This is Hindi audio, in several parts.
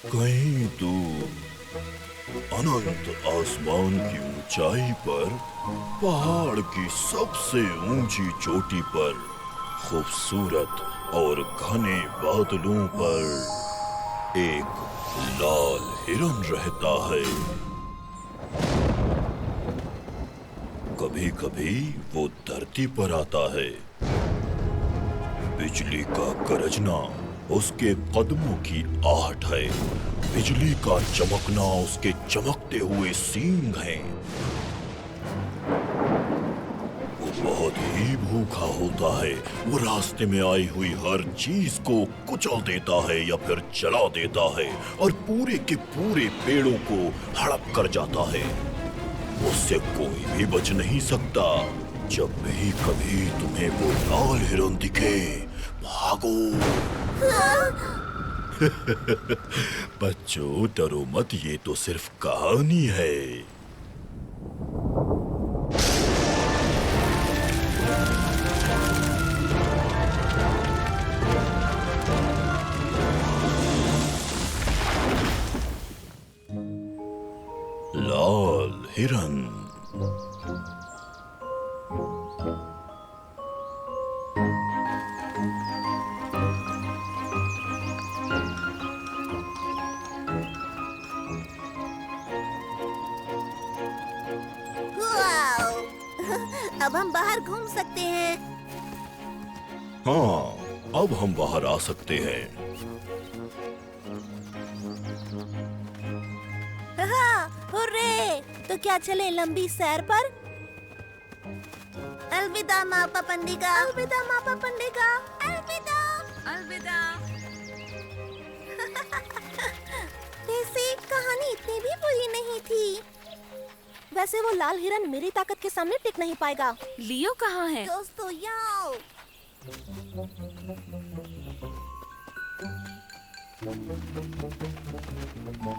कहीं दूर अनंत आसमान की ऊंचाई पर पहाड़ की सबसे ऊंची चोटी पर खूबसूरत और घने बादलों पर एक लाल हिरन रहता है। कभी कभी वो धरती पर आता है। बिजली का गरजना उसके कदमों की आहट है। बिजली का चमकना उसके चमकते हुए सींग हैं। वो बहुत ही भूखा होता है। वो रास्ते में आई हुई हर चीज को कुचल देता है या फिर जला देता है और पूरे के पूरे पेड़ों को हड़प कर जाता है। उससे कोई भी बच नहीं सकता। जब भी कभी तुम्हें वो लाल हिरन दिखे, भागो। बच्चों, डरो मत, ये तो सिर्फ कहानी है। लाल हिरन। वाओ! अब हम बाहर घूम सकते हैं। हाँ, अब हम बाहर आ सकते हैं। हाँ, हुर्रे! तो क्या चले लंबी सैर पर? अलविदा मापा पंडिका। अलविदा मापा पंडिका। अलविदा। अलविदा। वैसे कहानी इतनी भी बुरी नहीं थी। वैसे वो लाल हिरन मेरी ताकत के सामने टिक नहीं पाएगा। लियो कहाँ है? दोस्तों याओ।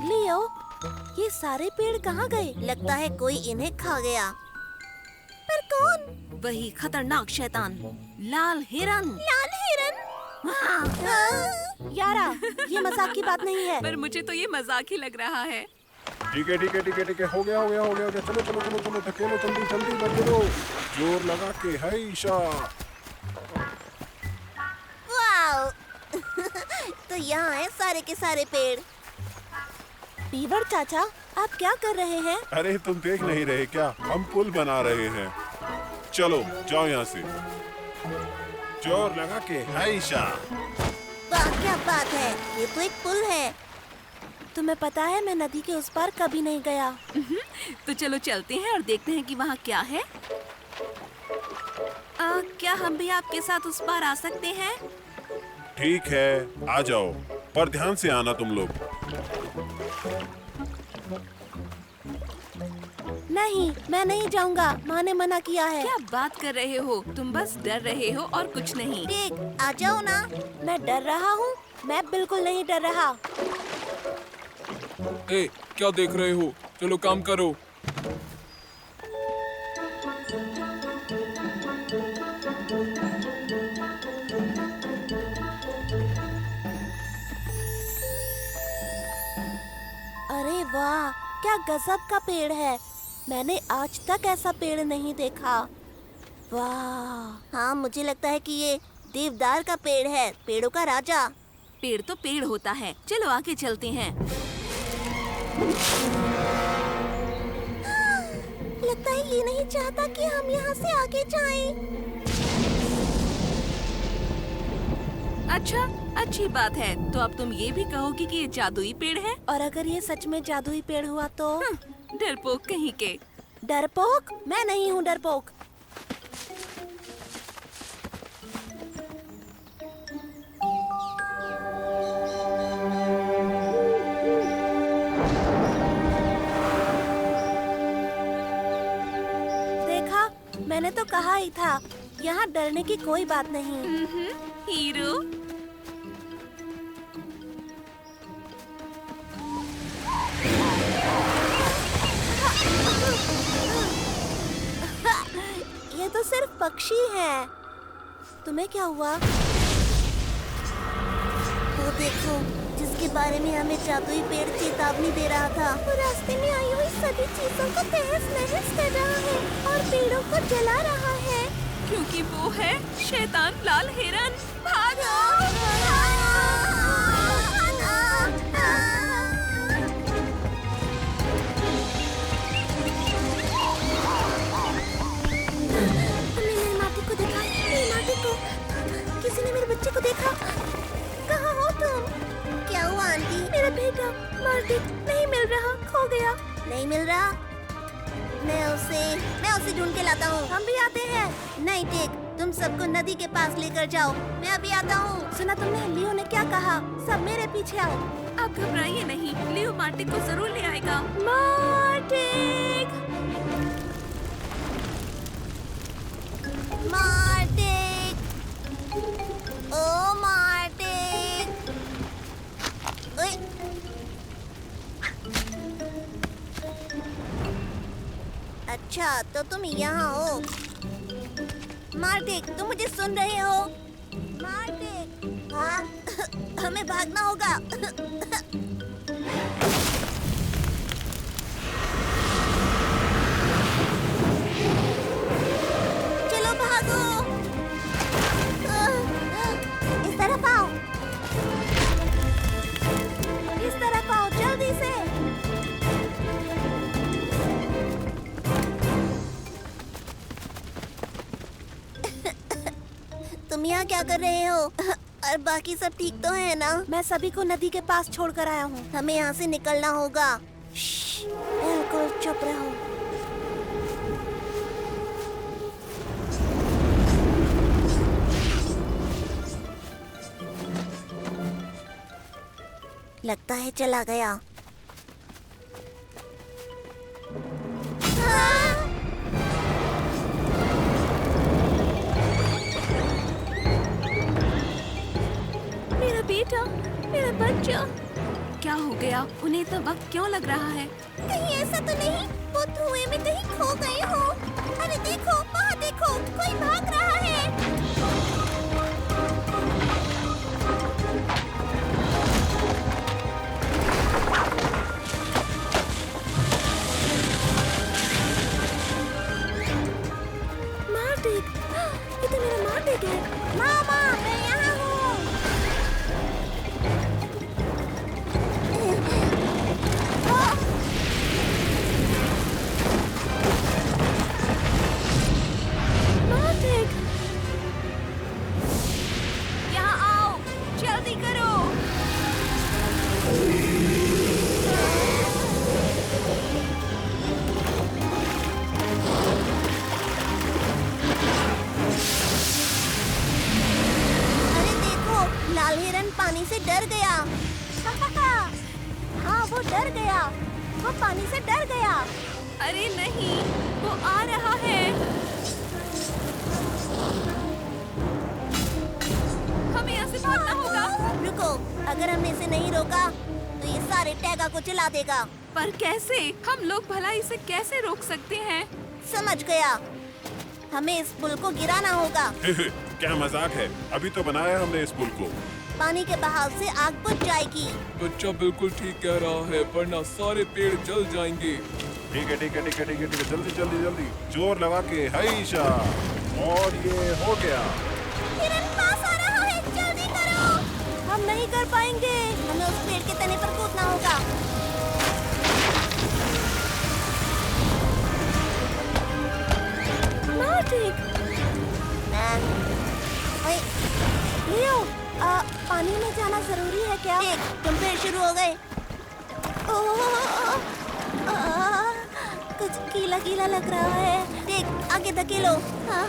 लियो, ये सारे पेड़ कहाँ गए? लगता है कोई इन्हें खा गया। पर कौन? वही खतरनाक शैतान, लाल हिरन। लाल हिरन? यारा, ये मजाक की बात नहीं है। पर मुझे तो ये मजाक ही लग रहा है। ठीक है, ठीक है, ठीक है, ठीक है, हो गया, हो गया, हो गया, हो गया। चलो चलो चलो चलो, धकेलो, जल्दी जल्दी धकेलो, जोर लगा के। हाइशा। वाओ! तो यहाँ है सारे के सारे पेड़। बीवर चाचा, आप क्या कर रहे हैं? अरे तुम देख नहीं रहे क्या? हम पुल बना रहे हैं। चलो जाओ यहाँ से, जोर लगा के। हाइशा। वाह, क्या बात है! ये तो एक पुल है। तुम्हें पता है, मैं नदी के उस पार कभी नहीं गया। तो चलो चलते हैं और देखते हैं कि वहाँ क्या है। क्या हम भी आपके साथ उस पार आ सकते हैं? ठीक है, आ जाओ, पर ध्यान से आना तुम लोग। नहीं, मैं नहीं जाऊंगा। माँ ने मना किया है। क्या बात कर रहे हो? तुम बस डर रहे हो और कुछ नहीं। ठीक, आ जाओ ना। मैं डर रहा हूँ? मैं बिल्कुल नहीं डर रहा। ए, क्या देख रहे हो? चलो काम करो। अरे वाह, क्या गजब का पेड़ है। मैंने आज तक ऐसा पेड़ नहीं देखा। वाह! हाँ, मुझे लगता है कि ये देवदार का पेड़ है, पेड़ों का राजा। पेड़ तो पेड़ होता है। चलो आगे चलते हैं। लगता है ये नहीं चाहता कि हम यहाँ से आगे जाएं। अच्छा, अच्छी बात है। तो अब तुम ये भी कहोगी कि ये जादुई पेड़ है? और अगर ये सच में जादुई पेड़ हुआ तो? डरपोक कहीं के। डरपोक? मैं नहीं हूँ डरपोक। देखा, मैंने तो कहा ही था, यहाँ डरने की कोई बात नहीं। हीरो। ये तो सिर्फ पक्षी है। तुम्हें क्या हुआ? वो देखो, जिसकी जिसके बारे में हमें जादुई पेड़ चेतावनी दे रहा था, वो रास्ते में आई हुई सभी चीजों को तहस नहस कर रहा है और पेड़ों को जला रहा है। क्योंकि वो है शैतान लाल हिरन। भागो! मेरे माटी को देखा, मेरे माटी को। किसी ने मेरे बच्चे को देखा। कहाँ हो तुम? क्या हुआ आंटी? मेरा बेटा मार्टिक नहीं मिल रहा, खो गया। नहीं मिल रहा? मैं उसे ढूंढ के लाता हूँ। हम भी आते हैं। नहीं टिक, तुम सबको नदी के पास लेकर जाओ, मैं अभी आता हूँ। सुना तुमने लियो ने क्या कहा? सब मेरे पीछे आओ। आप घबराइए नहीं, लियो मार्टिक को जरूर ले आएगा। मार्टिक! मार्टिक! ओ मार्टिक! ओए! अच्छा, तो तुम यहाँ हो। मार्टिक, तुम मुझे सुन रहे हो? मार्टिक! हाँ? हमें भागना होगा। चलो भागो। इस तरफ आओ। इस तरफ आओ, जल्दी से। तुम यहाँ क्या कर रहे हो? और बाकी सब ठीक तो है ना? मैं सभी को नदी के पास छोड़कर आया हूँ। हमें यहाँ से निकलना होगा। बिल्कुल चुप रहो। लगता है चला गया। मेरा बेटा, मेरा बच्चा। क्या हो गया? उन्हें इतना वक्त क्यों लग रहा है? कहीं ऐसा तो नहीं वो धुएं में कहीं खो गए हो? अरे देखो, वहाँ देखो, कोई भाग रहा है। मार्टिक, ये तो मेरा मार्टिक है। मामा, मैं यहाँ हूँ। मार्टिक! यहाँ आओ, जल्दी करो। अरे देखो, लाल हिरन पानी से डर गया। हाँ, वो डर गया। वो पानी से डर गया। अरे नहीं, वो आ रहा है। हमें यहाँ से भागना होगा। रुको, अगर हमने इसे नहीं रोका तो ये सारे टैगा को चला देगा। पर कैसे? हम लोग भला इसे कैसे रोक सकते हैं? समझ गया, हमें इस पुल को गिराना होगा। क्या मजाक है? अभी तो बनाया हमने इस पुल को। पानी के बहाव से आग बुझ जाएगी। बच्चा बिल्कुल ठीक कह रहा है, वरना सारे पेड़ जल जाएंगे। ठीक है, ठीक है, ठीक है, ठीक है, ठीक है। जल्दी जल्दी जल्दी जोर लगा के हाइशा। और ये हो गया। हिरन पास आ रहा है, जल्दी करो। हम नहीं कर पाएंगे, हमें उस पेड़ के तने पर कूदना होगा। मार्टिक! ओए, लियो, पानी में जाना जरूरी है क्या? देख, तुम फिर शुरू हो गए। कुछ गीला गीला लग रहा है। देख, आगे धकेलो। हाँ,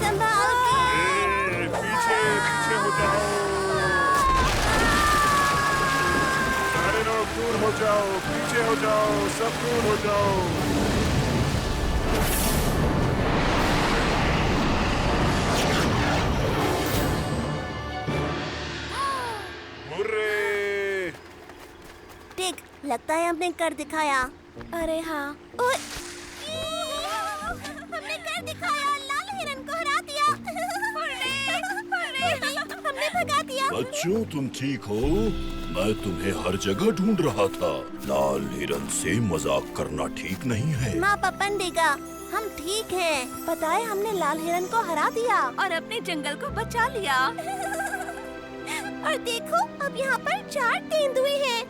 संभाल के। पीछे पीछे हो जाओ। सारे लोग दूर हो जाओ, पीछे हो जाओ, सब दूर हो जाओ। हुर्रे! देख, लगता है हमने कर दिखाया। अरे हाँ। ओए! हमने कर दिखाया, लाल हिरन को हरा दिया। हमने भगा दिया। बच्चों, तुम ठीक हो? मैं तुम्हें हर जगह ढूंढ रहा था। लाल हिरन से मजाक करना ठीक नहीं है। माँ पपंडिका, हम ठीक हैं। पता है हमने लाल हिरन को हरा दिया और अपने जंगल को बचा लिया। और देखो अब यहाँ पर 4 तेंदुए हैं।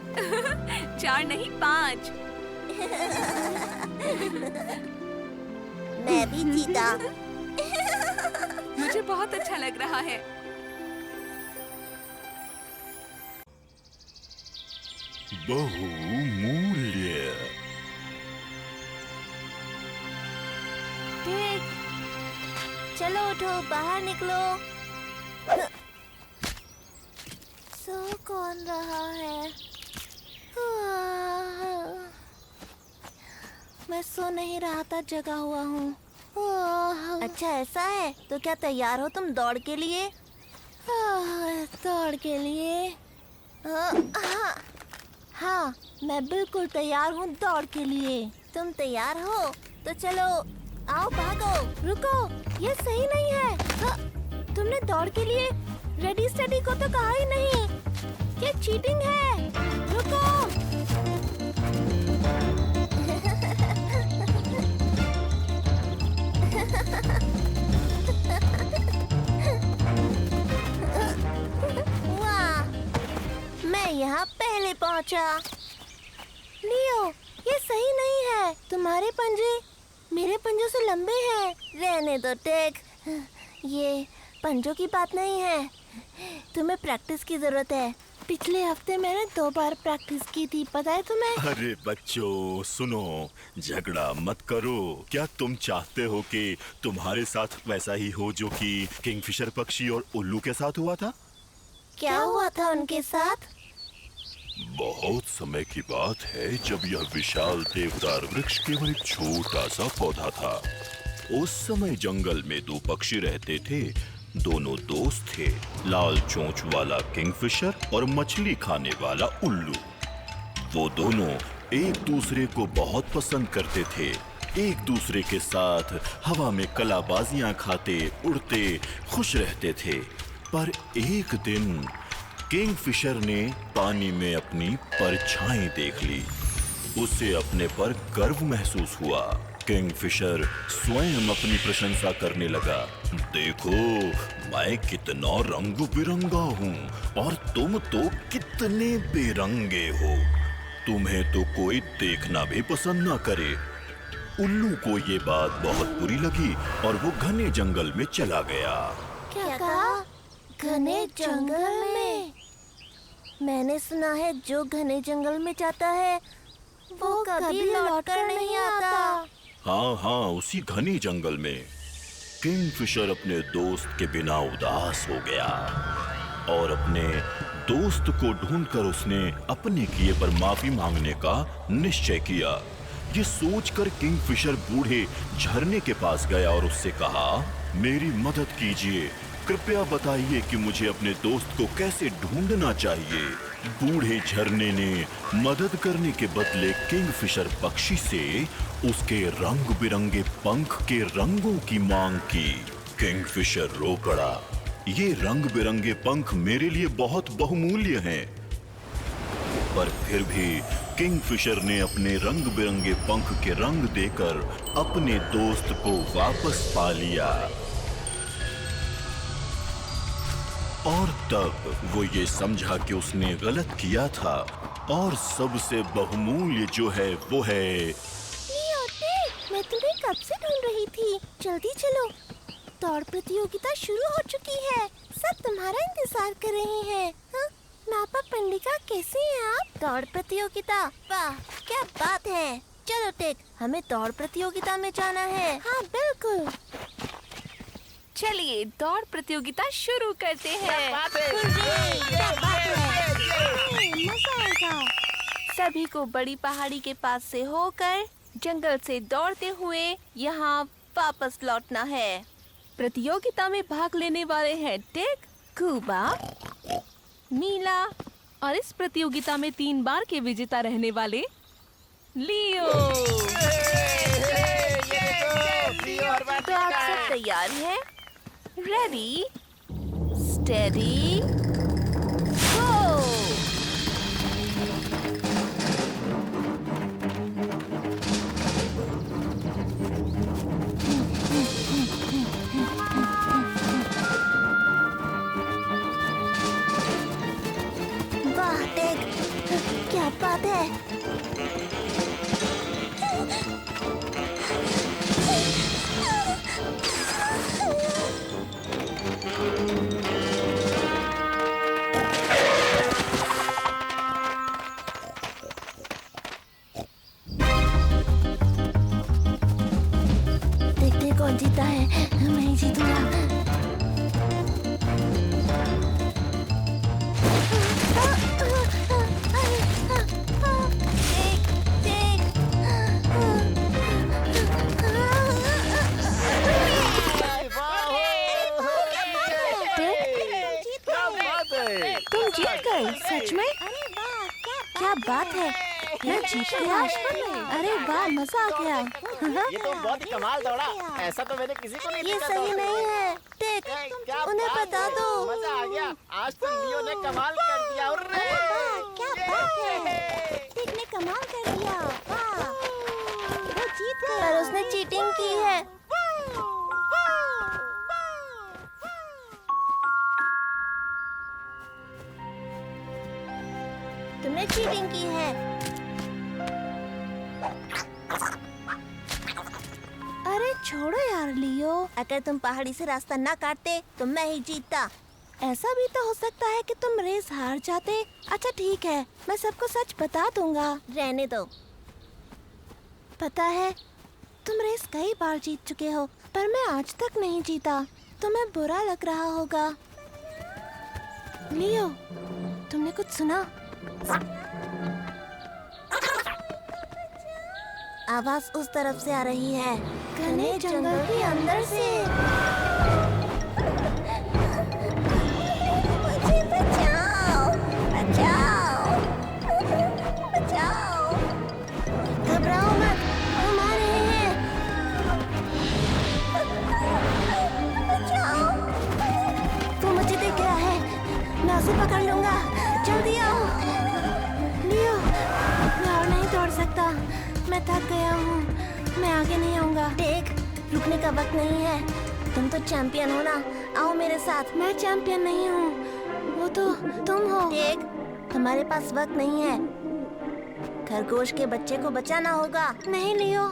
4 नहीं 5। मैं भी जीता। मुझे बहुत अच्छा लग रहा है। बहुमूल्य। ठीक, चलो उठो, बाहर निकलो। सो कौन रहा है? मैं सो नहीं रहा था, जगा हुआ हूँ। अच्छा ऐसा है, तो क्या तैयार हो तुम दौड़ के लिए? दौड़ के लिए? हाँ, मैं बिल्कुल तैयार हूँ दौड़ के लिए। तुम तैयार हो तो चलो, आओ भागो। रुको, ये सही नहीं है। तुमने दौड़ के लिए रेडी स्टेडी को तो कहा ही नहीं। ये चीटिंग है। रुको। वाह, मैं यहाँ पहले पहुँचा। लियो, ये सही नहीं है। तुम्हारे पंजे मेरे पंजों से लंबे हैं। रहने दो टेक, ये पंजों की बात नहीं है। तुम्हें प्रैक्टिस की जरूरत है। पिछले हफ्ते मैंने 2 बार प्रैक्टिस की थी, पता है तुम्हें? अरे बच्चों सुनो, झगड़ा मत करो। क्या तुम चाहते हो कि तुम्हारे साथ वैसा ही हो जो कि किंगफिशर पक्षी और उल्लू के साथ हुआ था? क्या हुआ था उनके साथ? बहुत समय की बात है जब यह विशाल देवदार वृक्ष केवल एक छोटा सा पौधा था। उस समय जंगल में 2 पक्षी रहते थे। दोनों दोस्त थे, लाल चोंच वाला किंगफिशर और मछली खाने वाला उल्लू। वो दोनों एक दूसरे को बहुत पसंद करते थे। एक दूसरे के साथ हवा में कलाबाजियां खाते, उड़ते, खुश रहते थे। पर एक दिन किंगफिशर ने पानी में अपनी परछाई देख ली। उसे अपने पर गर्व महसूस हुआ। किंगफिशर स्वयं अपनी प्रशंसा करने लगा। देखो, मैं कितना रंग बिरंगा हूँ और तुम तो कितने बेरंगे हो। तुम्हें तो कोई देखना भी पसंद ना करे। उल्लू को ये बात बहुत बुरी लगी और वो घने जंगल में चला गया। क्या कहा? घने जंगल में? मैंने सुना है जो घने जंगल में जाता है वो कभी लौटकर नहीं आता। हाँ, उसी घने जंगल में किंगफिशर अपने दोस्त के बिना उदास हो गया और अपने दोस्त को ढूंढकर उसने अपने किए पर माफी मांगने का निश्चय किया। ये सोचकर किंगफिशर बूढ़े झरने के पास गया और उससे कहा, मेरी मदद कीजिए, कृपया बताइए कि मुझे अपने दोस्त को कैसे ढूंढना चाहिए। बूढ़े झरने ने मदद करने के बदले किंगफिशर पक्षी से उसके रंग बिरंगे पंख के रंगों की मांग की। किंगफिशर रो पड़ा, ये रंग बिरंगे पंख मेरे लिए बहुत बहुमूल्य हैं। पर फिर भी किंगफिशर ने अपने रंग बिरंगे पंख के रंग देकर अपने दोस्त को वापस पा लिया। और तब वो ये समझा कि उसने गलत किया था और सबसे बहुमूल्य जो है वो है। मैं तुम्हें कब से ढूंढ रही थी। जल्दी चलो, दौड़ प्रतियोगिता शुरू हो चुकी है। सब तुम्हारा इंतजार कर रहे हैं। हाँ? मापा पंडिका, कैसे हैं आप? दौड़ प्रतियोगिता? वाह, क्या बात है। चलो टेक, हमें दौड़ प्रतियोगिता में जाना है। हाँ बिल्कुल। चलिए दौड़ प्रतियोगिता शुरू करते हैं। मजा आएगा। सभी को बड़ी पहाड़ी के पास से होकर जंगल से दौड़ते हुए यहाँ वापस लौटना है। प्रतियोगिता में भाग लेने वाले हैं टेक, कूबा, मीला और इस प्रतियोगिता में 3 बार के विजेता रहने वाले लियो। तो आप सब तैयार हैं? रेडी, स्टेडी, गो। बात है, मैं जीत गया। अरे वाह, मजा आ गया। ये तो बहुत ही कमाल दौड़ा। ऐसा तो मैंने किसी को नहीं ये देखा सही दौड़ते नहीं हुए। है। टेक, क्या उन्हें बात बता है। दो। मजा आ गया। आज तो लियो ने कमाल कर दिया। उर्रे! क्या बात है, टेक ने कमाल कर दिया। वाह, वो जीत गया। पर उसने चीटिंग की है। तुमने चीटिंग की है। अरे छोड़ो यार लियो, अगर तुम पहाड़ी से रास्ता ना काटते तो मैं ही जीतता। ऐसा भी तो हो सकता है कि तुम रेस हार जाते। अच्छा ठीक है, मैं सबको सच बता दूंगा। रहने दो। पता है, तुम रेस कई बार जीत चुके हो, पर मैं आज तक नहीं जीता। तुम्हें बुरा लग रहा होगा। लियो, तुमने कुछ सुना? आवाज उस तरफ से आ रही है, घने जंगल के अंदर से। मुझे बचाओ, बचाओ, बचाओ। घबराओ मत, हम आ रहे हैं। बचाओ। वो मुझे देख गया है, मैं उसे पकड़ लूंगा। जल्दी आओ। लियो, मैं और नहीं दौड़ सकता, मैं थक गया हूँ। मैं आगे नहीं आऊंगा। देख, रुकने का वक्त नहीं है। तुम तो चैंपियन हो ना, आओ मेरे साथ। मैं चैंपियन नहीं हूँ, वो तो तुम हो। देख, तुम्हारे पास वक्त नहीं है। खरगोश के बच्चे को बचाना होगा। नहीं लियो।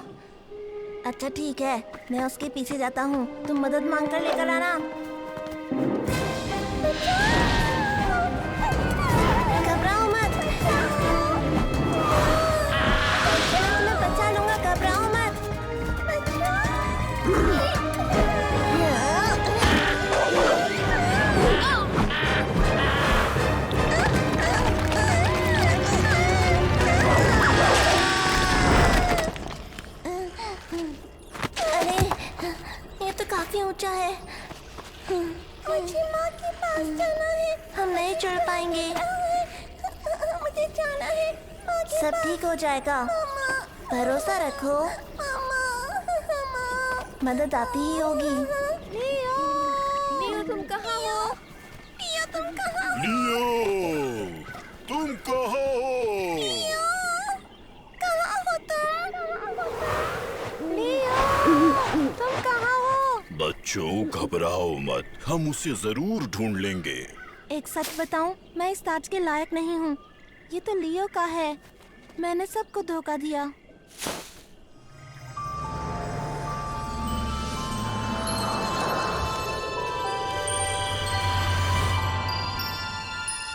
अच्छा ठीक है, मैं उसके पीछे जाता हूँ, तुम मदद मांग कर लेकर आना। घबराओ मत, मैं बचा लूंगा। घबराओ मत। अरे, ये तो काफी ऊंचा है। मुझे माँ के पास जाना है। हम नहीं चढ़ पाएंगे। मुझे जाना है। सब ठीक हो जाएगा, भरोसा रखो। मदद आती ही होगी। लियो, लियो तुम कहाँ हो? लियो तुम कहाँ हो? लियो, तुम कहाँ हो? कहाँ हो तुम? लियो, तुम कहाँ हो? बच्चों घबराओ मत, हम उसे जरूर ढूंढ लेंगे। एक सच बताऊं, मैं इस ताज के लायक नहीं हूँ। ये तो लियो का है। मैंने सबको धोखा दिया।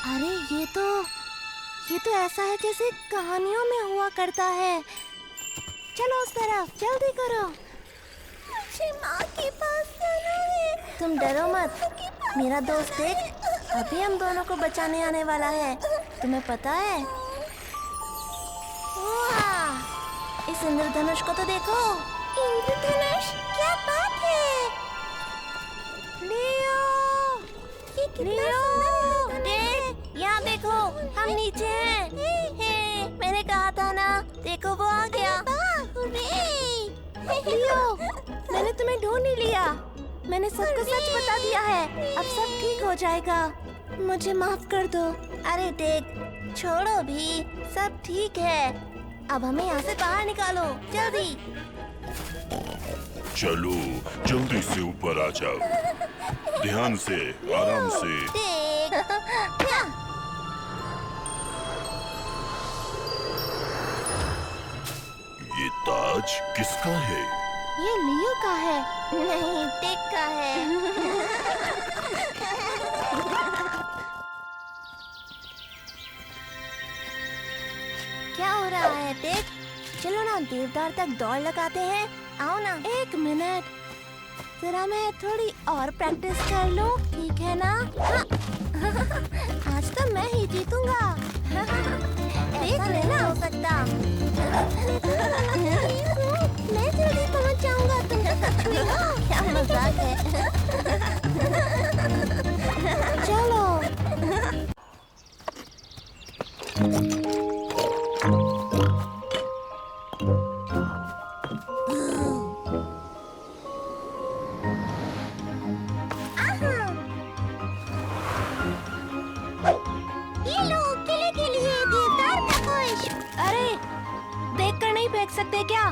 अरे ये तो ऐसा है जैसे कहानियों में हुआ करता है। चलो उस तरफ, जल्दी करो। मुझे माँ के पास जाना है। तुम डरो मत, मेरा दोस्त देख, अभी हम दोनों को बचाने आने वाला है। तुम्हें पता है? वाह, इस इंद्रधनुष को तो देखो। इंद्रधनुष? क्या बात है? लियो, ये कितना सुंदर देख, यहाँ देखो, हम नीचे हैं। हे, मैंने कहा था ना, देखो वो आ गया। लियो, मैंने तुम्हें ढूंढ ही लिया। मैंने सबको सच बता दिया है। अब सब ठीक हो जाएगा। मुझे माफ कर दो। अरे देख, छोड़ो भी, सब ठीक है। अब हमें यहाँ से बाहर निकालो, जल्दी। चलो जल्दी से ऊपर आ जाओ, ध्यान से, आराम से। देख, क्या? ये ताज किसका है? ये लियो का है। नहीं, टेक का है। क्या हो रहा है टेक? चलो ना देवदार तक दौड़ लगाते हैं। आओ ना। एक मिनट, जरा मैं थोड़ी और प्रैक्टिस कर लूं, ठीक है ना? हाँ। आज तो मैं ही जीतूंगा। देख लेना, हो सकता। मैं जल्दी पहुंच जाऊंगा। तुम तो सच में हो। क्या मजाक है। चलो। अरे देखकर नहीं फेंक सकते क्या?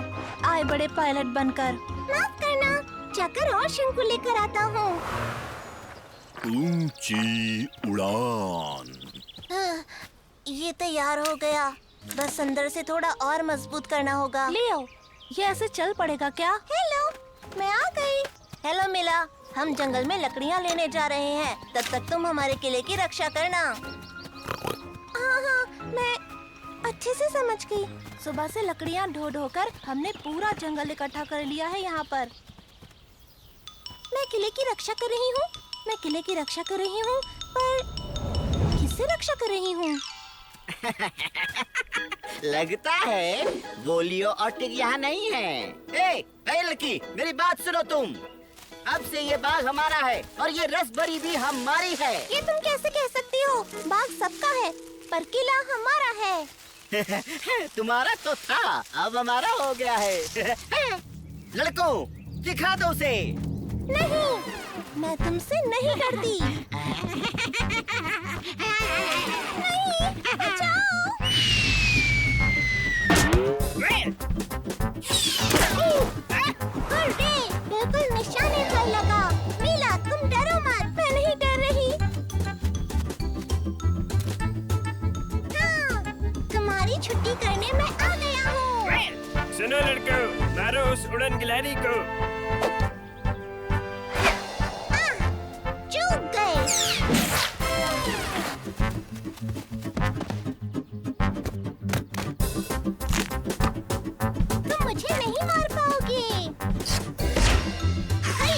आए बड़े पायलट बनकर। माफ करना, जाकर और शंकु लेकर आता हूँ। ऊंची उड़ान। ये तैयार हो गया, बस अंदर से थोड़ा और मजबूत करना होगा। लियो, ये ऐसे चल पड़ेगा क्या? हेलो, मैं आ गई। हेलो मिला, हम जंगल में लकड़ियाँ लेने जा रहे हैं, तब तक तुम हमारे किले की रक्षा करना। हाँ, मैं अच्छे से समझ गई। सुबह से लकड़ियाँ ढो ढो कर हमने पूरा जंगल इकट्ठा कर लिया है यहाँ पर। मैं किले की रक्षा कर रही हूँ, मैं किले की रक्षा कर रही हूँ, पर किससे रक्षा कर रही हूँ? लगता है वो लियो और टिग यहाँ नहीं है। ए लड़की, मेरी बात सुनो तुम। अब से ये बाग हमारा है और ये रसभरी भी हमारी है। ये तुम कैसे कह सकती हो? बाग सबका है, पर किला हमारा है। तुम्हारा तो था, अब हमारा हो गया है। लड़कों, दिखा दो उसे। नहीं, मैं तुमसे नहीं डरती। नहीं, बचाओ। अरे, बिल्कुल निशाने पर लगा। मीला, तुम डरो मत। मैं नहीं डर रही। हाँ, तुम्हारी छुट्टी करने मैं आ गया हूँ। सुनो लड़कों, मारो उस उड़न गिलहरी को। चूक गए। तुम मुझे नहीं मार पाओगे। अरे,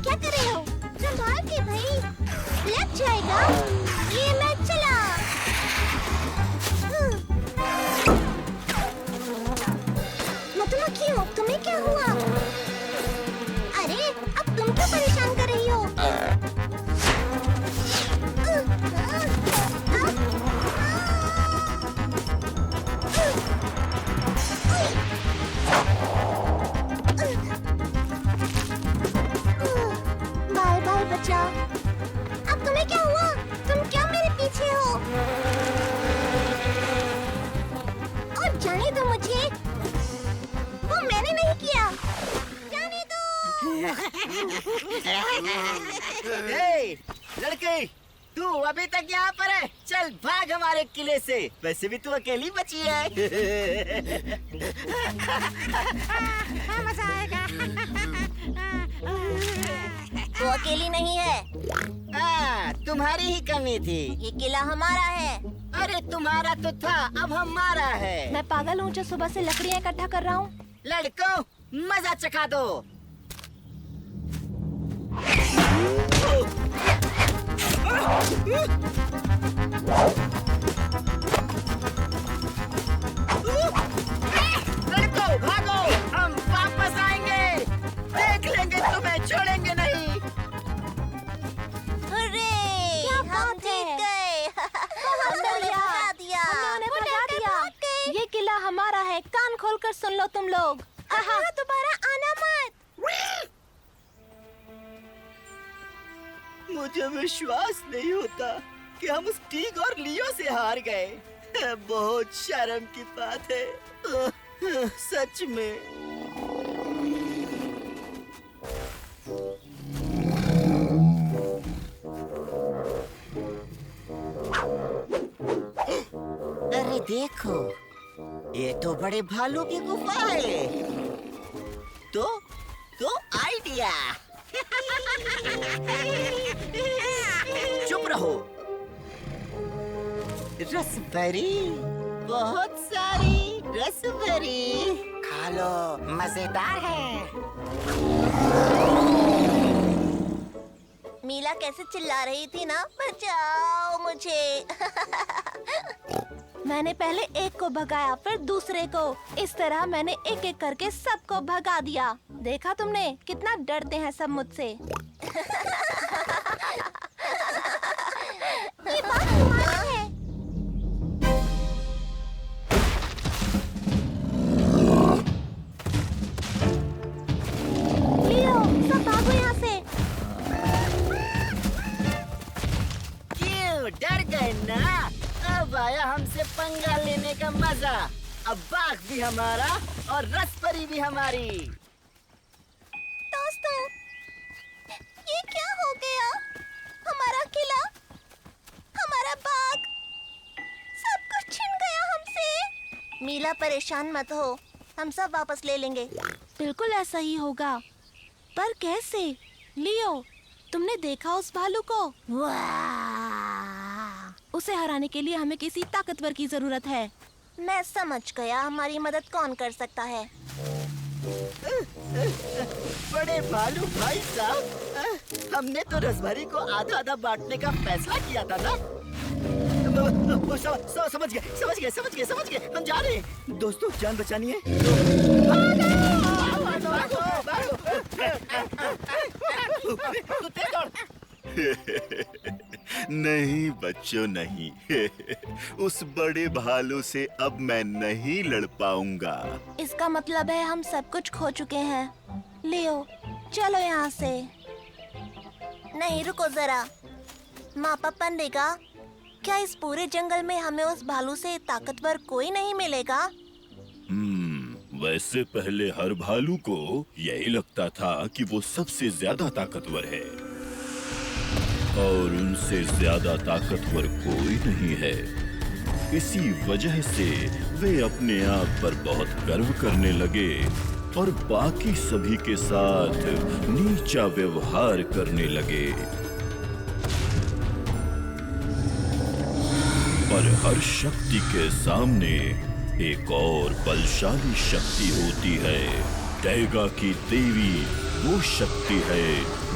क्या कर रहे हो? संभाल के भाई, लग जाएगा। ये मैं चला। मधुमक्खियों, तुम्हें क्या हुआ? अरे, अब तुम क्यों परेशान कर रही हो? बाय बाय बच्चा। अब तुम्हें क्या हुआ? तुम क्या मेरे पीछे हो? और जाने दो मुझे, वो मैंने नहीं किया। जाने दो। ए, लड़के, तू अभी तक यहाँ पर है? चल भाग हमारे किले से। वैसे भी तू अकेली बची है। मजा आएगा। वो अकेली नहीं है, तुम्हारी ही कमी थी। ये किला हमारा है। अरे तुम्हारा तो था, अब हमारा है। मैं पागल हूँ जो सुबह से लकड़ियाँ इकट्ठा कर रहा हूँ। लड़कों, मजा चखा दो। लड़कों, भागो, हम वापस आएंगे। देख लेंगे तुम्हें, छोड़ेंगे नहीं। हुर्रे! क्या हम बात जीत है? गए। हमने हमने लिया। हरा दिया। हमने उन्हें भगा डर के दिया। भाग गए। ये किला हमारा है, कान खोलकर सुन लो तुम लोग। दोबारा आना मत। मुझे विश्वास नहीं होता कि हम उस टीग और लियो से हार गए। बहुत शर्म की बात है, सच में। अरे देखो, ये तो बड़े भालू की गुफा है। तो आइडिया। चुप रहो। रसभरी, बहुत सारी रसभरी। खा लो, मजेदार है। मीला कैसे चिल्ला रही थी ना, बचाओ मुझे। मैंने पहले एक को भगाया, फिर दूसरे को। इस तरह मैंने एक एक करके सबको भगा दिया। देखा तुमने कितना डरते हैं सब मुझसे। ये बात तुम्हारी है। लियो, सब भागो यहाँ से। क्यों डर गए ना? अब आया हमसे पंगा लेने का मजा। अब बाघ भी हमारा और रसपरी भी हमारी। दोस्तों, ये क्या हो गया? हमारा किला, हमारा बाग, सब कुछ छिन गया हमसे। मीला, परेशान मत हो, हम सब वापस ले लेंगे। बिल्कुल ऐसा ही होगा, पर कैसे? लियो, तुमने देखा उस भालू को? वाह! उसे हराने के लिए हमें किसी ताकतवर की जरूरत है। मैं समझ गया, हमारी मदद कौन कर सकता है। बड़े भालू भाई साहब, हमने तो रसभरी को आधा आधा बांटने का फैसला किया था ना। समझ गए, हम जा रहे हैं। दोस्तों, जान बचानी है। नहीं बच्चों, नहीं। उस बड़े भालू से अब मैं नहीं लड़ पाऊंगा। इसका मतलब है हम सब कुछ खो चुके हैं। लियो, चलो यहाँ से। नहीं, रुको जरा। मापा पंडिगा, क्या इस पूरे जंगल में हमें उस भालू से ताकतवर कोई नहीं मिलेगा? वैसे पहले हर भालू को यही लगता था कि वो सबसे ज्यादा ताकतवर है, और उनसे ज्यादा ताकतवर कोई नहीं है। इसी वजह से वे अपने आप पर बहुत गर्व करने लगे और बाकी सभी के साथ नीचा व्यवहार करने लगे। पर हर शक्ति के सामने एक और बलशाली शक्ति होती है। टैगा की देवी वो शक्ति है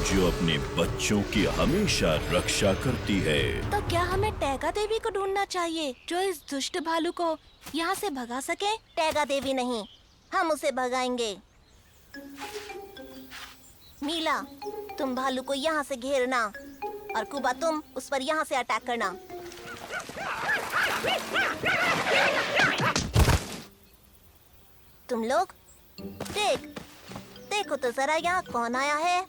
जो अपने बच्चों की हमेशा रक्षा करती है। तो क्या हमें टैगा देवी को ढूंढना चाहिए जो इस दुष्ट भालू को यहाँ से भगा सके? टैगा देवी नहीं, हम उसे भगाएंगे। मीला, तुम भालू को यहाँ से घेरना, और कुबा तुम उस पर यहाँ से अटैक करना। तुम लोग देखो तो जरा यहाँ कौन आया है।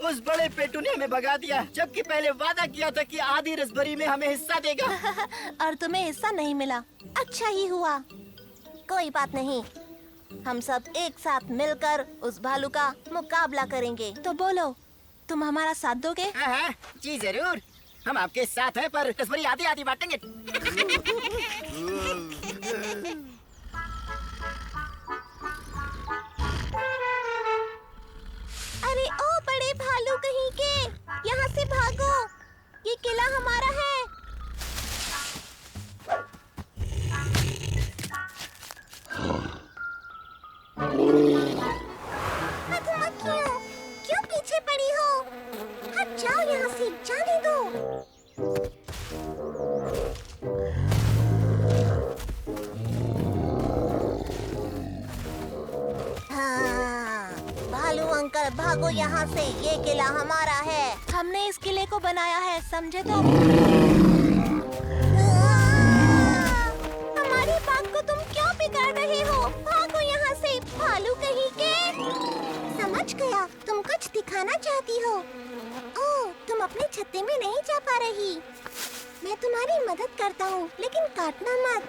उस बड़े पेटू ने हमें भगा दिया, जबकि पहले वादा किया था कि आधी रसभरी में हमें हिस्सा देगा। और तुम्हें हिस्सा नहीं मिला। अच्छा ही हुआ। कोई बात नहीं, हम सब एक साथ मिलकर उस भालू का मुकाबला करेंगे। तो बोलो, तुम हमारा साथ दोगे? हाँ, जी जरूर, हम आपके साथ हैं, पर रसभरी आधी आधी बांटेंगे। अरे ओ बड़े भालू कहीं के, यहाँ से भागो, ये किला हमारा है। मधुमक्खियों, क्यों पीछे पड़ी हो? हट जाओ यहाँ से, जाने दो। भालू अंकल, भागो यहाँ से, ये किला हमारा है। हमने इस किले को बनाया है, समझे तो? हमारी बात को तुम क्यों बिगाड़ रहे हो? भागो यहाँ से, भालू कहीं के। समझ गया, तुम कुछ दिखाना चाहती हो। ओह, तुम अपने छत्ते में नहीं जा पा रही। मैं तुम्हारी मदद करता हूँ, लेकिन काटना मत।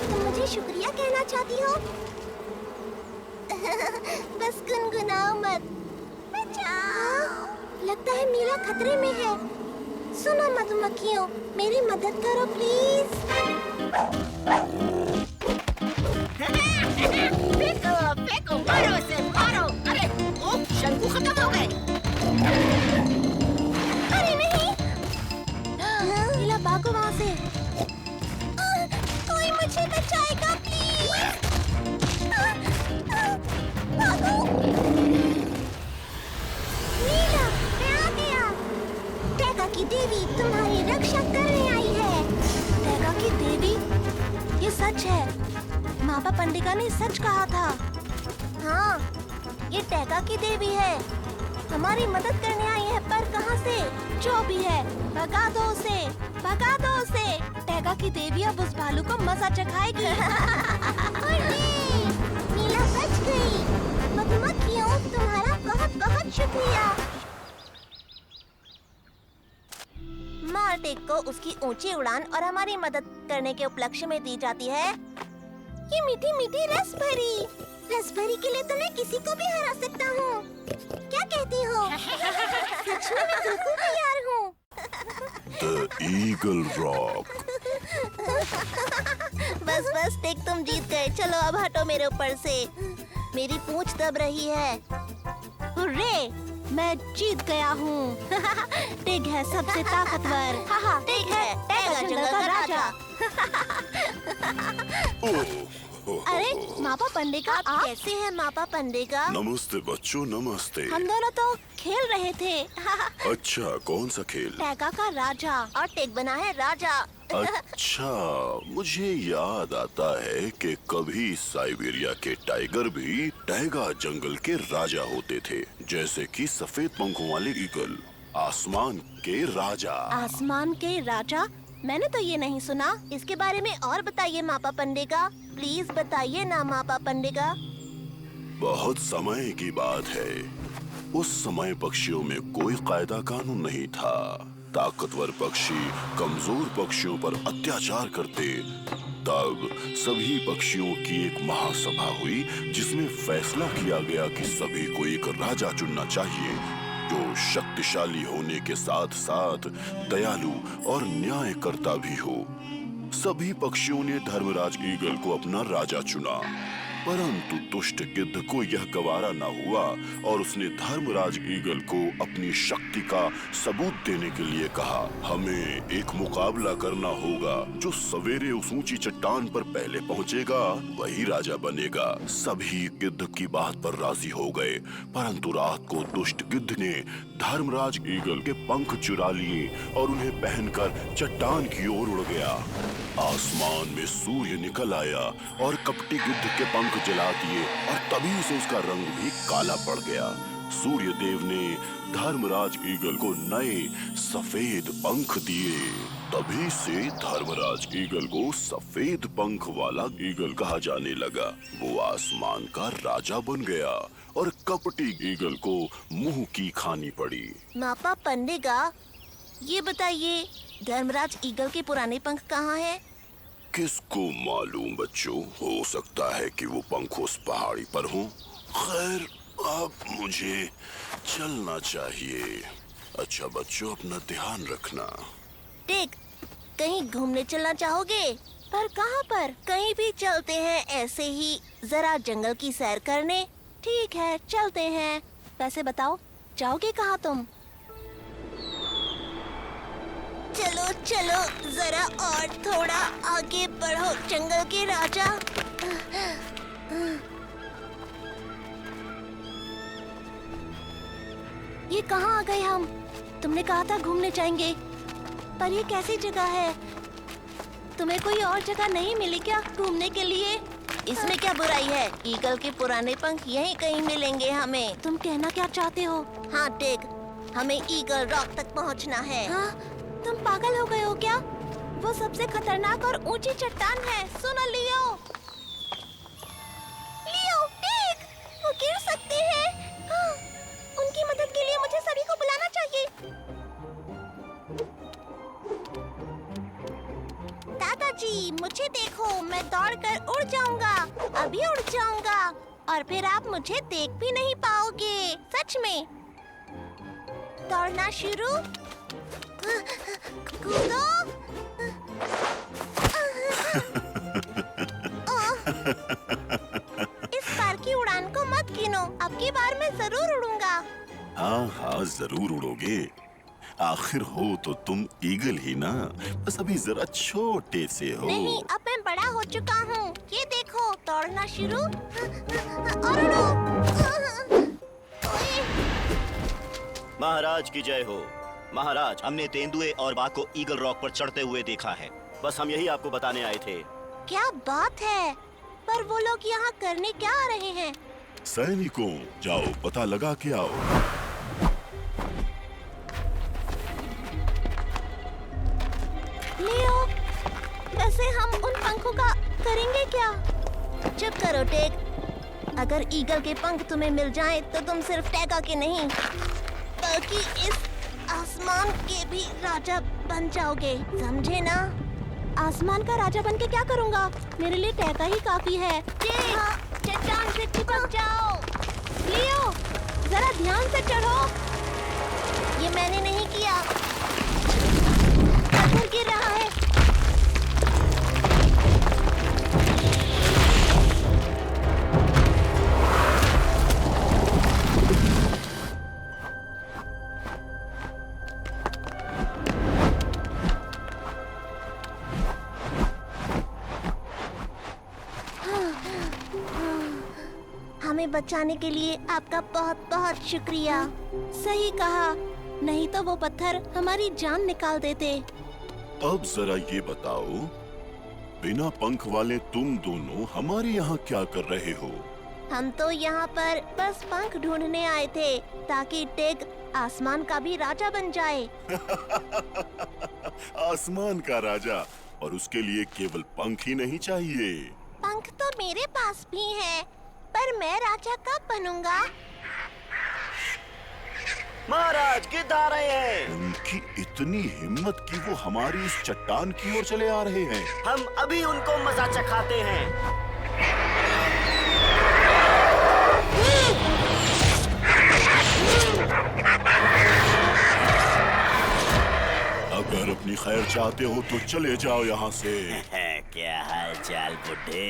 तुम मुझे शुक्रिया कहना चाहती हो? बस गुनगुनाओ मत। बचाओ। लगता है मीला खतरे में है। सुनो मधुमक्खियों, मेरी मदद करो प्लीज। फेंको, मारो इसे, मारो। अरे, ओ, शंकु खत्म हो गए। अरे नहीं, मीला, भागो वहाँ से। कोई मुझे बचाएगा प्लीज। भागो। मीला, मैं आ गया। टैगा की देवी तुम्हारी रक्षा करने आई है। टैगा की देवी? ये सच है, मापा पंडिगा ने सच कहा था। हाँ, ये टैगा की देवी है, हमारी मदद करने आई है। पर कहाँ से? जो भी है, भगा दो उसे, भगा दो उसे। टैगा की देवी अब उस भालू को मजा चखाएगी। मीला बच गई। मधुमक्खियों, तुम्हारा बहुत बहुत शुक्रिया। हर टेक को उसकी ऊंची उड़ान और हमारी मदद करने के उपलक्ष्य में दी जाती है। ये मीठी मीठी रसभरी के लिए तो मैं किसी को भी हरा सकता हूँ। क्या कहती हो? सच में मैं बिल्कुल तैयार हूँ। The eagle rock. बस टेक, तुम जीत गए। चलो अब हटो मेरे ऊपर से, मेरी पूंछ दब रही है। हुर्रे, मैं जीत गया हूँ। टेक है सबसे ताकतवर। टेक है जंगल का राजा। अरे मापा पंडेगा, आप कैसे हैं मापा पंडेगा? नमस्ते बच्चों, नमस्ते। हम दोनों तो खेल रहे थे। अच्छा, कौन सा खेल? टैगा का राजा, और टेक बना है राजा। अच्छा, मुझे याद आता है कि कभी साइबेरिया के टाइगर भी टैगा जंगल के राजा होते थे, जैसे कि सफेद पंखों वाले ईगल, आसमान के राजा। आसमान के राजा? मैंने तो ये नहीं सुना। इसके बारे में और बताइए मापा पंडेगा, प्लीज बताइए ना मापा पंडेगा। बहुत समय की बात है। उस समय पक्षियों में कोई कायदा कानून नहीं था। ताकतवर पक्षी कमजोर पक्षियों पर अत्याचार करते। तब सभी पक्षियों की एक महासभा हुई, जिसमें फैसला किया गया कि सभी को एक राजा चुनना चाहिए, जो शक्तिशाली होने के साथ साथ दयालु और न्यायकर्ता भी हो। सभी पक्षियों ने धर्मराज ईगल को अपना राजा चुना, परंतु दुष्ट गिद्ध को यह गवारा न हुआ और उसने धर्मराज ईगल को अपनी शक्ति का सबूत देने के लिए कहा। हमें एक मुकाबला करना होगा। जो सवेरे उस ऊंची चट्टान पर पहले पहुंचेगा वही राजा बनेगा। सभी गिद्ध की बात पर राजी हो गए, परंतु रात को दुष्ट गिद्ध ने धर्मराज ईगल के पंख चुरा लिए और उन्हें पहनकर चट्टान की ओर उड़ गया। आसमान में सूर्य निकल आया और कपटी गिद्ध के पंख जला दिए और तभी से उसका रंग भी काला पड़ गया। सूर्य देव ने धर्मराज ईगल को नए सफेद पंख दिए। तभी से धर्मराज ईगल को सफेद पंख वाला ईगल कहा जाने लगा। वो आसमान का राजा बन गया और कपटी ईगल को मुंह की खानी पड़ी। मापा पंडेगा, ये बताइए धर्मराज ईगल के पुराने पंख कहाँ हैं? किसको मालूम बच्चों, हो सकता है कि वो पंख उस पहाड़ी पर हों। खैर, अब मुझे चलना चाहिए। अच्छा बच्चों, अपना ध्यान रखना। टेक, कहीं घूमने चलना चाहोगे? पर कहाँ पर? कहीं भी चलते हैं, ऐसे ही जरा जंगल की सैर करने। ठीक है, चलते हैं। वैसे बताओ, जाओगे कहाँ तुम? चलो चलो, जरा और थोड़ा आगे बढ़ो जंगल के राजा। ये कहाँ आ गए हम? तुमने कहा था घूमने जाएंगे, पर ये कैसी जगह है? तुम्हें कोई और जगह नहीं मिली क्या घूमने के लिए? इसमें क्या बुराई है? ईगल के पुराने पंख यहीं कहीं मिलेंगे हमें। तुम कहना क्या चाहते हो? हाँ टेक, हमें ईगल रॉक तक पहुँचना है। हाँ? तुम पागल हो गए हो क्या? वो सबसे खतरनाक और ऊंची चट्टान है। सुनो लियो, टेक, वो गिर सकते हैं। हाँ, उनकी मदद के लिए मुझे सभी को बुलाना चाहिए। दादाजी, मुझे देखो, मैं दौड़कर उड़ जाऊंगा। अभी उड़ जाऊंगा और फिर आप मुझे देख भी नहीं पाओगे। सच में। दौड़ना शुरू, कूदो। इस बार की उड़ान को मत गिनो, अब की बार मैं जरूर उड़ूंगा। हाँ हाँ, जरूर उड़ोगे। आखिर हो तो तुम ईगल ही ना, बस अभी जरा छोटे से हो। नहीं, अब मैं बड़ा हो चुका हूँ। ये देखो, दौड़ना शुरू और उड़ो। महाराज की जय हो। महाराज, हमने तेंदुए और बाघ को ईगल रॉक पर चढ़ते हुए देखा है। बस हम यही आपको बताने आए थे। क्या बात है? पर वो लोग यहाँ करने क्या आ रहे हैं? सैनिकों, जाओ पता लगा के आओ। लियो, वैसे हम उन पंखों का करेंगे क्या? चुप करो टेक। अगर ईगल के पंख तुम्हें मिल जाएं, तो तुम सिर्फ टैगा के नहीं, बल्कि इस आसमान के भी राजा बन जाओगे, समझे ना? आसमान का राजा बन के क्या करूँगा? मेरे लिए टहका ही काफी है। चट्टान से चिपक जाओ। लियो, जरा ध्यान से चढ़ो। ये मैंने नहीं किया। पत्थर गिर रहा है। हमें बचाने के लिए आपका बहुत बहुत शुक्रिया। सही कहा, नहीं तो वो पत्थर हमारी जान निकाल देते। अब जरा ये बताओ, बिना पंख वाले तुम दोनों हमारे यहाँ क्या कर रहे हो? हम तो यहाँ पर बस पंख ढूंढने आए थे ताकि टिग आसमान का भी राजा बन जाए। आसमान का राजा, और उसके लिए केवल पंख ही नहीं चाहिए। पंख तो मेरे पास भी है, पर मैं राजा कब बनूंगा? महाराज किधर आ रहे हैं? उनकी इतनी हिम्मत कि वो हमारी इस चट्टान की ओर चले आ रहे हैं। हम अभी उनको मजा चखाते हैं। अगर अपनी खैर चाहते हो तो चले जाओ यहाँ से। क्या हाल चाल बुड्ढे,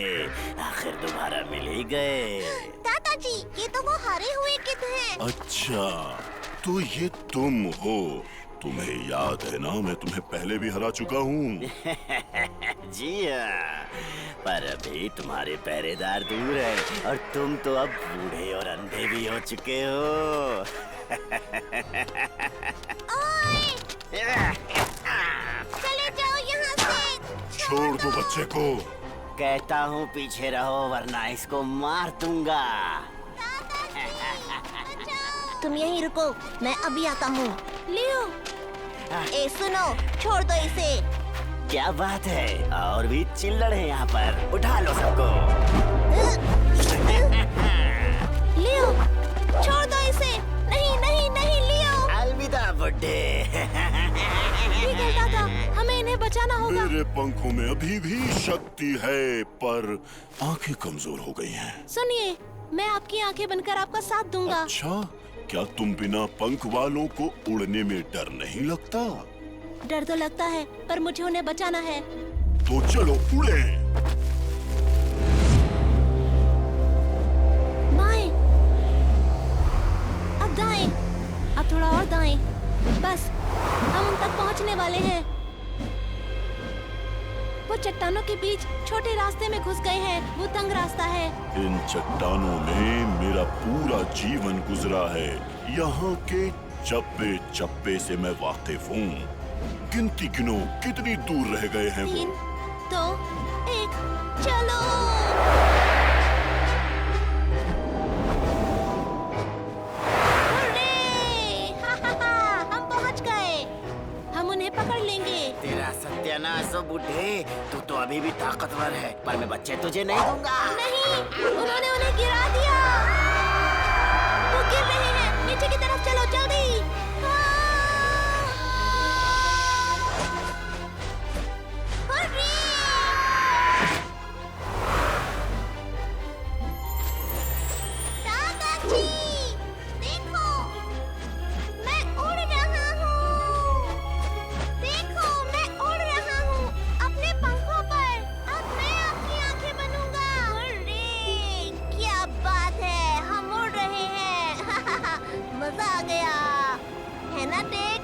आखिर दोबारा मिल ही गए। दादाजी, ये तो वो हारे हुए किड हैं। अच्छा, तो ये तुम हो। तुम्हें याद है ना, मैं तुम्हें पहले भी हरा चुका हूँ। जी हाँ, पर अभी तुम्हारे पहरेदार दूर हैं और तुम तो अब बूढ़े और अंधे भी हो चुके हो। ओए! चले जाओ यहाँ से। छोड़ दो बच्चे को। कहता हूँ पीछे रहो वरना इसको मार दूंगा। तुम यहीं रुको, मैं अभी आता हूँ। लियो, ए सुनो, छोड़ दो इसे। क्या बात है, और भी चिल्लड़ है यहाँ पर, उठा लो सबको। लियो, छोड़ दो इसे। नहीं नहीं नहीं लियो। अलविदा बुड्ढे। ठीक है दादा, हमें इन्हें बचाना होगा। मेरे पंखों में अभी भी शक्ति है, पर आंखें कमजोर हो गई हैं। सुनिए, मैं आपकी आंखें बनकर आपका साथ दूंगा। अच्छा, क्या तुम बिना पंख वालों को उड़ने में डर नहीं लगता? डर तो लगता है, पर मुझे उन्हें बचाना है। तो चलो उड़े। बाएं, अब दाएं, अब थोड़ा और दाएं। बस, हम उन तक पहुंचने वाले हैं। वो चट्टानों के बीच छोटे रास्ते में घुस गए हैं। वो तंग रास्ता है। इन चट्टानों में मेरा पूरा जीवन गुजरा है। यहाँ के चप्पे चप्पे से मैं वाकिफ हूँ। गिनती गिनो, कितनी दूर रह गए हैं 3, वो। 2, 1, चलो। हम पहुँच गए। हम उन्हें पकड़ लेंगे। तेरा सत्यानाश हो बुड्ढे, तू तो अभी भी ताकतवर है, पर मैं बच्चे तुझे नहीं दूंगा। नहीं, उन्होंने उन्हें गिरा दिया। वो गिर रहे हैं, नीचे की तरफ चलो जल्दी। हर्री! दादाजी, देखो, मैं उड़ रहा हूँ। देखो, मैं उड़ रहा हूँ अपने पंखों पर। अब मैं आपकी आंखें बनूंगा। अरे, क्या बात है, हम उड़ रहे हैं। मजा आ गया, है ना टेक?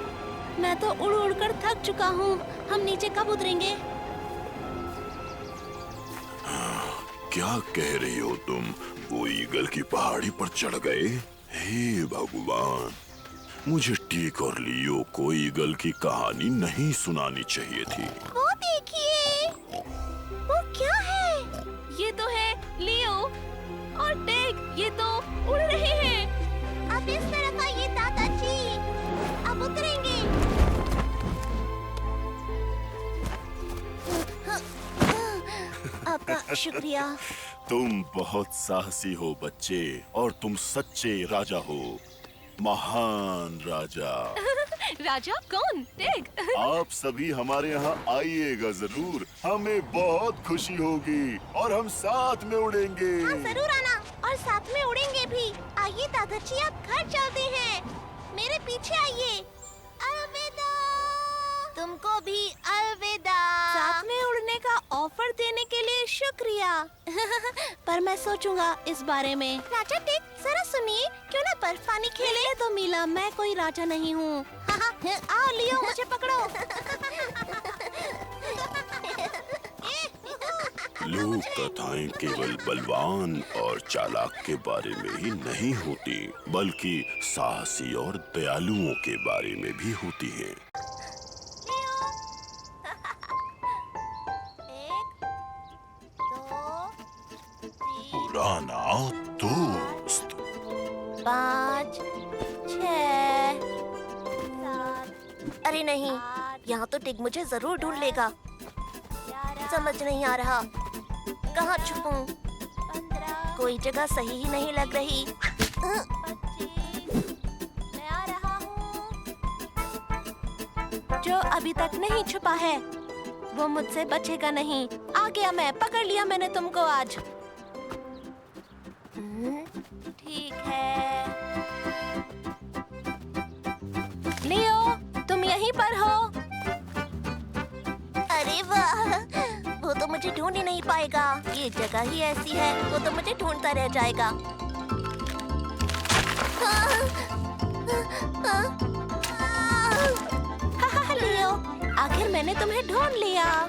मैं तो उड़ उड़ कर थक चुका हूँ। हम नीचे कब उतरेंगे? क्या कह रही हो तुम? वो ईगल की पहाड़ी पर चढ़ गए? हे भगवान, मुझे टीक और लियो को ईगल की कहानी नहीं सुनानी चाहिए थी। वो देखिए, वो क्या है? ये तो है लियो और टेक, ये तो उड़ रहे हैं। अब इस तरफ आइए दादाजी, अब उतरेंगे। आपका शुक्रिया। तुम बहुत साहसी हो बच्चे, और तुम सच्चे राजा हो, महान राजा। राजा कौन? टिग। आप सभी हमारे यहाँ आइएगा जरूर, हमें बहुत खुशी होगी और हम साथ में उड़ेंगे। हाँ जरूर आना और साथ में उड़ेंगे भी। आइए दादाजी आप घर चलते हैं, मेरे पीछे आइए। अलविदा। तुमको भी अलविदा। साथ में उड़ने का ऑफर देने के लिए शुक्रिया। पर मैं सोचूंगा इस बारे में। राजा टिक जरा सुनिए, क्यों ना बर्फ पानी खेले? तो मिला, मैं कोई राजा नहीं हूँ। आओ लियो, मुझे पकड़ो। लोक कथाएं केवल बलवान और चालाक के बारे में ही नहीं होती, बल्कि साहसी और दयालुओं के बारे में भी होती हैं। पुराना दोस्त। 5, 6, 7। अरे नहीं, यहाँ तो टिक मुझे जरूर ढूंढ लेगा। समझ नहीं आ रहा कहाँ छुपूं? कोई जगह सही ही नहीं लग रही। 25, मैं आ रहा हूँ। जो अभी तक नहीं छुपा है वो मुझसे बचेगा नहीं। आ गया मैं, पकड़ लिया मैंने तुमको आज। ठीक है। लियो, तुम यहीं पर हो? अरे वाह, वो तो मुझे ढूंढ ही नहीं पाएगा। ये जगह ही ऐसी है, वो तो मुझे ढूंढता रह जाएगा। लियो, आखिर मैंने तुम्हें ढूंढ लिया।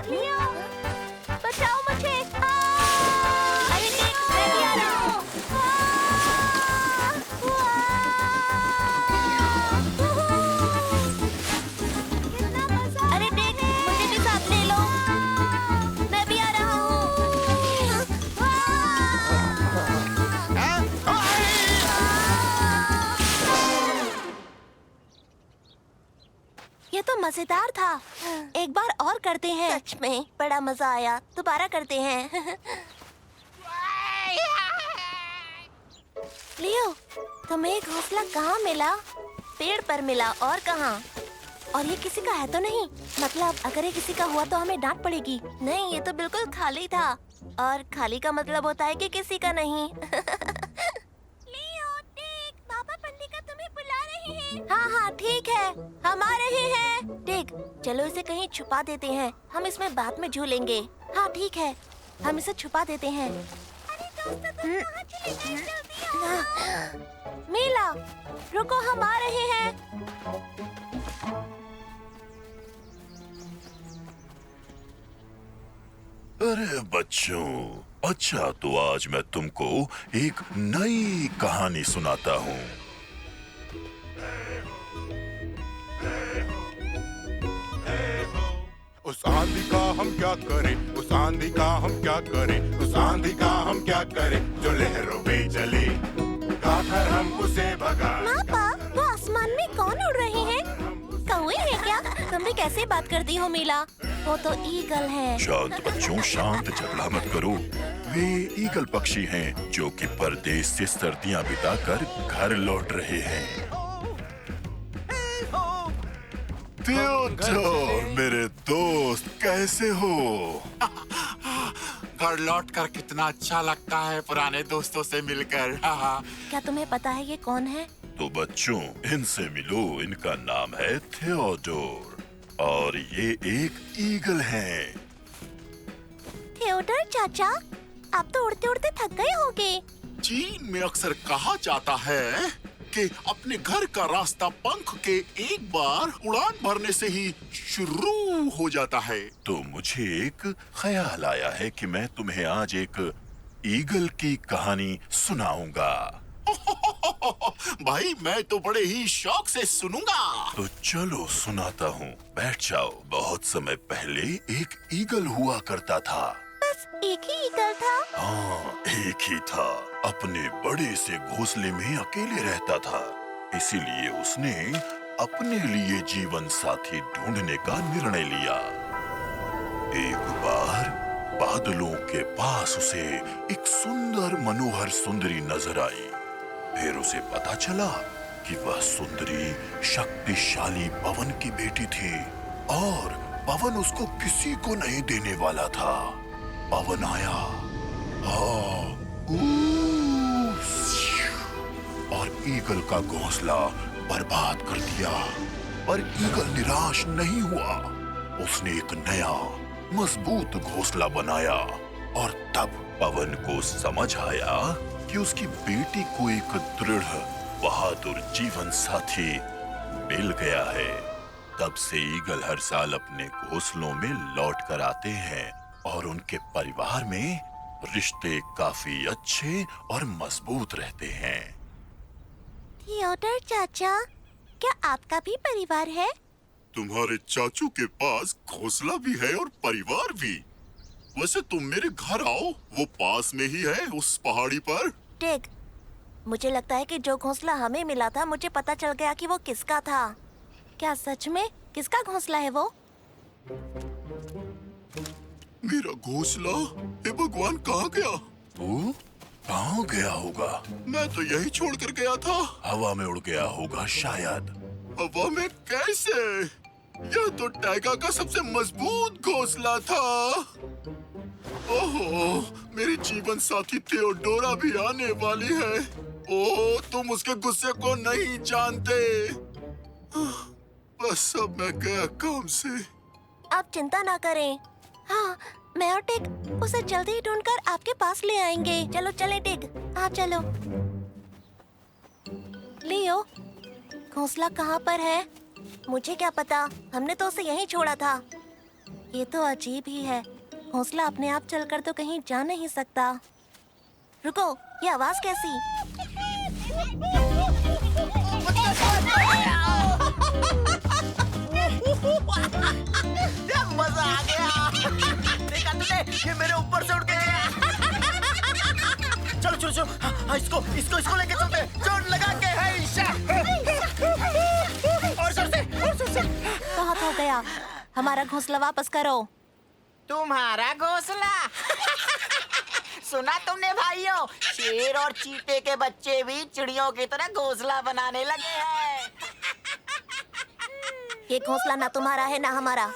लियो, बचाओ मुझे। अरे टिक, मैं भी आ रहा हूँ। अरे टिक, मुझे भी साथ ले लो, मैं भी आ रहा हूँ। ये तो मजेदार था। एक बार और करते हैं। सच में बड़ा मजा आया, दोबारा करते हैं। लियो, तुम्हें घोंसला कहाँ मिला? पेड़ पर मिला, और कहाँ? और ये किसी का है तो नहीं? मतलब अगर ये किसी का हुआ तो हमें डांट पड़ेगी। नहीं, ये तो बिल्कुल खाली था, और खाली का मतलब होता है कि किसी का नहीं। लियो, टिक, पापा पंडिका तुम्हें बुला रहे हैं। हाँ हाँ ठीक है, हम आ रहे हैं। टिक, चलो इसे कहीं छुपा देते हैं, हम इसमें बाद में झूलेंगे। हाँ ठीक है, हम इसे छुपा देते हैं। अरे दोस्तों, तुम कहाँ चले गए? जल्दी आओ। मीला, रुको, हम आ रहे हैं। अरे बच्चों, अच्छा तो आज मैं तुमको एक नई कहानी सुनाता हूँ। उस आंधी का हम क्या करें, उस आंधी का हम क्या करें, उस आंधी का हम क्या करें जो लहरों पे चले, गाकर हम उसे भगाएं। पापा, वो आसमान में कौन उड़ रहे हैं? कौवे हैं क्या? तुम भी कैसे बात करती हो मीला? वो तो ईगल है। शांत बच्चों, शांत, झगड़ा मत करो। वे ईगल पक्षी हैं जो कि परदेश से सर्दियां बिताकर घर लौट रहे हैं। थियोडोर, मेरे दोस्त, कैसे हो? घर लौट कर कितना अच्छा लगता है पुराने दोस्तों से मिलकर। क्या तुम्हें पता है ये कौन है? तो बच्चों, इनसे मिलो। इनका नाम है थियोडोर और ये एक ईगल हैं। थियोडोर चाचा, आप तो उड़ते उड़ते थक गए होंगे। चीन में अक्सर कहा जाता है कि अपने घर का रास्ता पंख के एक बार उड़ान भरने से ही शुरू हो जाता है। तो मुझे एक ख्याल आया है कि मैं तुम्हें आज एक ईगल की कहानी सुनाऊंगा। भाई, मैं तो बड़े ही शौक से सुनूंगा। तो चलो सुनाता हूँ, बैठ जाओ। बहुत समय पहले एक ईगल हुआ करता था। बस एक ही ईगल था? हाँ, एक ही था। अपने बड़े से घोंसले में अकेले रहता था, इसीलिए उसने अपने लिए जीवन साथी ढूंढने का निर्णय लिया। एक बार बादलों के पास उसे एक सुंदर मनोहर सुंदरी नजर आई। फिर उसे पता चला कि वह सुंदरी शक्तिशाली पवन की बेटी थी और पवन उसको किसी को नहीं देने वाला था। पवन आया और ईगल का घोंसला बर्बाद कर दिया। पर ईगल निराश नहीं हुआ। उसने एक नया मजबूत घोंसला बनाया और तब पवन को समझ आया कि उसकी बेटी को एक दृढ़ बहादुर जीवन साथी मिल गया है। तब से ईगल हर साल अपने घोंसलों में लौट कर आते हैं और उनके परिवार में रिश्ते काफी अच्छे और मजबूत रहते हैं। थियोडर चाचा, क्या आपका भी परिवार है? तुम्हारे चाचू के पास घोंसला भी है और परिवार भी। वैसे तुम मेरे घर आओ, वो पास में ही है उस पहाड़ी पर। टिग, मुझे लगता है कि जो घोंसला हमें मिला था, मुझे पता चल गया कि वो किसका था। क्या सच में? किसका घोंसला है वो? मेरा घोंसला? हे भगवान, कहाँ गया? वो कहाँ गया होगा? मैं तो यही छोड़कर गया था। हवा में उड़ गया होगा शायद। हवा में कैसे? यह तो टाइगर का सबसे मजबूत घोंसला था। ओहो, मेरी जीवन साथी थियोडोरा भी आने वाली है। ओह, तुम उसके गुस्से को नहीं जानते। बस अब मैं गया काम से। आप चिंता ना करें। हाँ, मैं और टिग उसे जल्दी ही ढूंढकर आपके पास ले आएंगे। चलो चले टिग, हाँ चलो। लियो, घोंसला कहाँ पर है? मुझे क्या पता, हमने तो उसे यहीं छोड़ा था। ये तो अजीब ही है, घोंसला अपने आप चलकर तो कहीं जा नहीं सकता। रुको, ये आवाज कैसी? मजा आ गया। देखा तुमने? ये मेरे ऊपर से उड़ के गया। चलो चलो चलो, हाँ, इसको लेके चलते हैं। जोर लगा के है ईशा। और जोर से। बहुत हो गया, हमारा घोंसला वापस करो। तुम्हारा घोंसला? सुना तुमने भाइयों, शेर और चीते के बच्चे भी चिड़ियों की तरह घोंसला बनाने लगे हैं। ये घोंसला ना तुम्हारा है ना हमारा,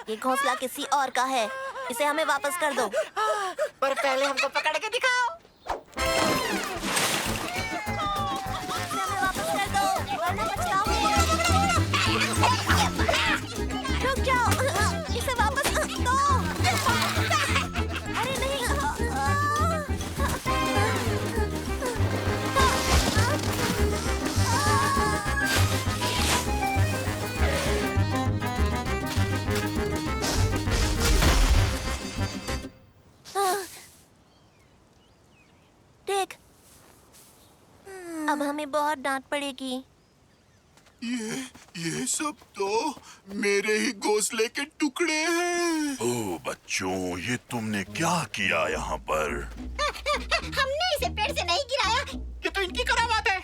ये घोंसला किसी और का है। इसे हमें वापस कर दो। पर पहले हमको पकड़ के दिखाओ। इसे हमें वापस कर दो, वरना पछताओगे। रुक जाओ, इसे वापस दो। अरे नहीं। देख, अब हमें बहुत डांट पड़ेगी। ये सब तो मेरे ही घोंसले के टुकड़े हैं। ओ बच्चों, ये तुमने क्या किया यहाँ पर? हमने इसे पेड़ से नहीं गिराया। ये तो इनकी करामात है।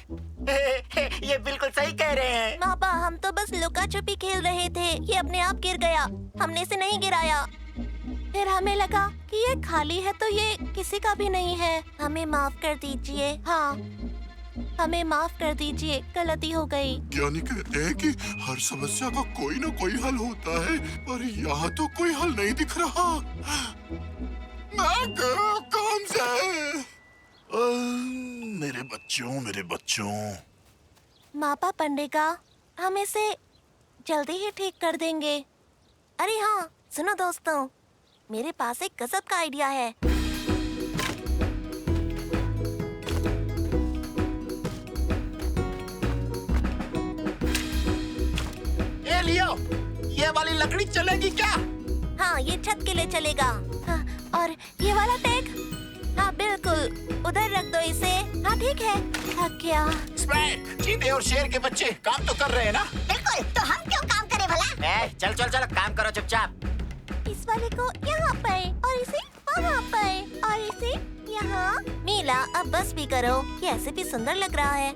ये बिल्कुल सही कह रहे हैं। पापा, हम तो बस लुका छुपी खेल रहे थे। ये अपने आप गिर गया, हमने इसे नहीं गिराया। फिर हमें लगा कि ये खाली है तो ये किसी का भी नहीं है। हमें माफ कर दीजिए। हाँ, हमें माफ कर दीजिए, गलती हो गई। ज्ञानी कहते हैं कि हर समस्या का कोई ना कोई हल होता है, पर यहाँ तो कोई हल नहीं दिख रहा। मैं गया काम से। मेरे बच्चों। मापा पंडेगा, हम इसे जल्दी ही ठीक कर देंगे। अरे हाँ, सुनो दोस्तों, मेरे पास एक गजब का आइडिया है। ये लियो, ये वाली लकड़ी चलेगी क्या? हाँ, ये छत के लिए चलेगा। हाँ, और ये वाला टैग? हाँ बिल्कुल, उधर रख दो इसे। हाँ ठीक है। थक गया। स्पैक, चीते और शेर के बच्चे काम तो कर रहे हैं ना? बिल्कुल, तो हम क्यों काम करें भला? चल चल चल, काम करो चुपचाप। इस वाले को यहाँ पर और इसे वहाँ पर और इसे यहाँ। मीला, अब बस भी करो, ये ऐसे भी सुंदर लग रहा है।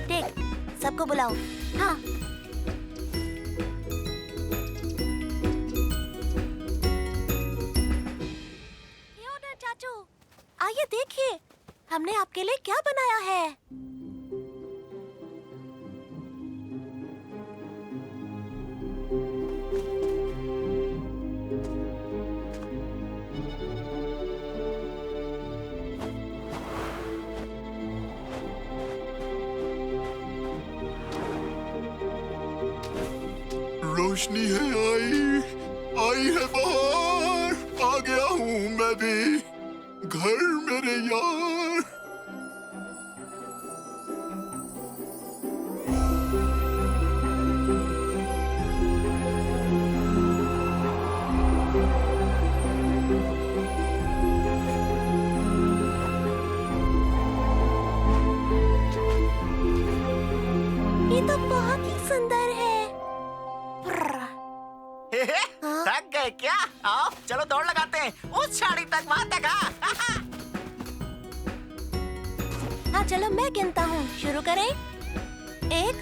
ठीक, सबको बुलाओ। हाँ। चाचू, आइए देखिए, हमने आपके लिए क्या बनाया है। रोशनी है आई है बाहर, आ गया हूँ मैं भी घर मेरे यार। ये तो बहुत ही सुंदर है। थक गए क्या? आओ चलो दौड़ लगाते हैं उस झाड़ी तक, वहाँ तक। हाँ चलो मैं गिनता हूँ, शुरू करें। 1